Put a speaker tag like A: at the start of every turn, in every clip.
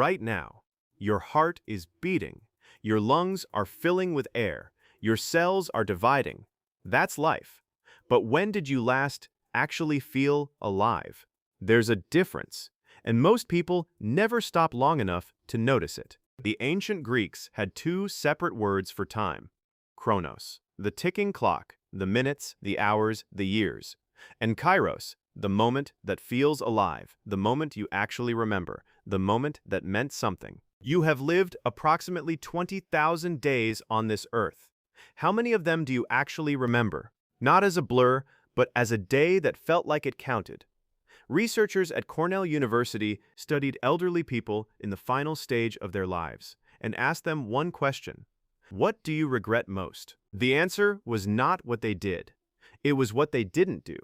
A: right now. Your heart is beating. Your lungs are filling with air. Your cells are dividing. That's life. But when did you last actually feel alive? There's a difference, and most people never stop long enough to notice it. The ancient Greeks had two separate words for time: Chronos, the ticking clock, the minutes, the hours, the years, and Kairos, the moment that feels alive, the moment you actually remember, the moment that meant something. You have lived approximately 20,000 days on this earth. How many of them do you actually remember? Not as a blur, but as a day that felt like it counted. Researchers at Cornell University studied elderly people in the final stage of their lives and asked them one question: what do you regret most? The answer was not what they did. It was what they didn't do.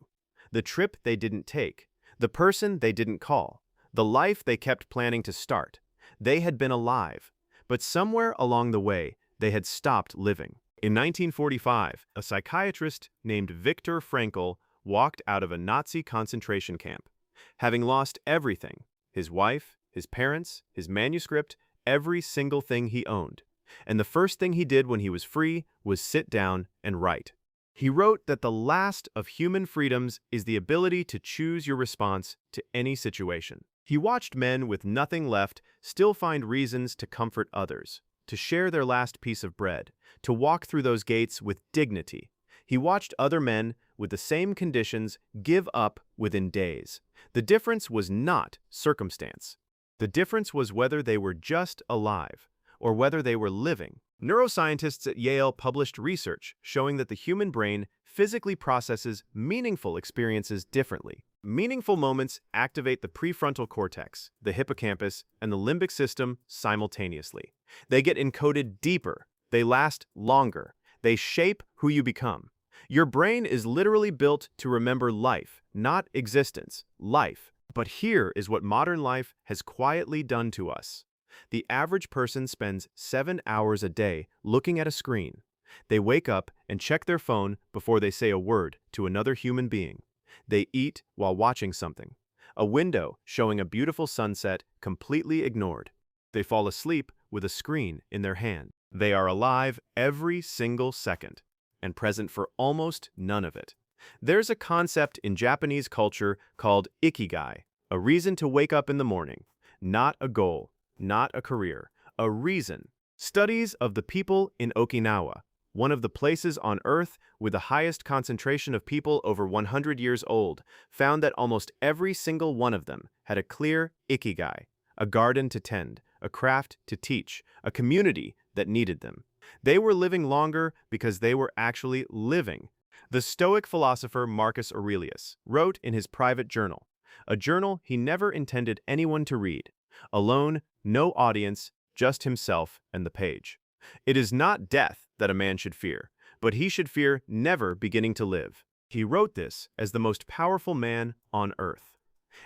A: The trip they didn't take. The person they didn't call. The life they kept planning to start. They had been alive, but somewhere along the way, they had stopped living. In 1945, a psychiatrist named Viktor Frankl walked out of a Nazi concentration camp. Having lost everything: his wife, his parents, his manuscript, every single thing he owned. And the first thing he did when he was free was sit down and write. He wrote that the last of human freedoms is the ability to choose your response to any situation. He watched men with nothing left still find reasons to comfort others, to share their last piece of bread, to walk through those gates with dignity. He watched other men with the same conditions give up within days. The difference was not circumstance. The difference was whether they were just alive or whether they were living. Neuroscientists at Yale published research showing that the human brain physically processes meaningful experiences differently. Meaningful moments activate the prefrontal cortex, the hippocampus, and the limbic system simultaneously. They get encoded deeper. They last longer. They shape who you become. Your brain is literally built to remember life, not existence. Life. But here is what modern life has quietly done to us. The average person spends 7 hours a day looking at a screen. They wake up and check their phone before they say a word to another human being. They eat while watching something. A window showing a beautiful sunset completely ignored. They fall asleep with a screen in their hand. They are alive every single second and present for almost none of it. There's a concept in Japanese culture called ikigai, a reason to wake up in the morning, not a goal, not a career, a reason. Studies of the people in Okinawa, one of the places on Earth with the highest concentration of people over 100 years old, found that almost every single one of them had a clear ikigai, a garden to tend, a craft to teach, a community that needed them. They were living longer because they were actually living. The Stoic philosopher Marcus Aurelius wrote in his private journal, a journal he never intended anyone to read. Alone, no audience, just himself and the page. It is not death that a man should fear, but he should fear never beginning to live. He wrote this as the most powerful man on earth.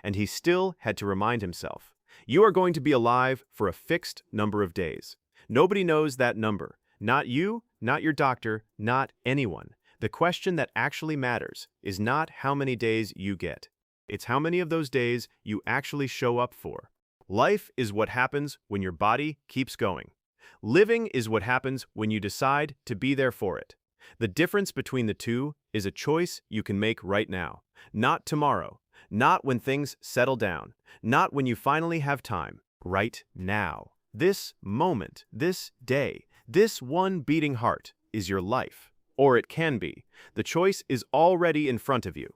A: And he still had to remind himself, you are going to be alive for a fixed number of days. Nobody knows that number. Not you, not your doctor, not anyone. The question that actually matters is not how many days you get. It's how many of those days you actually show up for. Life is what happens when your body keeps going. Living is what happens when you decide to be there for it. The difference between the two is a choice you can make right now, not tomorrow, not when things settle down, not when you finally have time, right now. This moment, this day, this one beating heart is your life. Or it can be. The choice is already in front of you.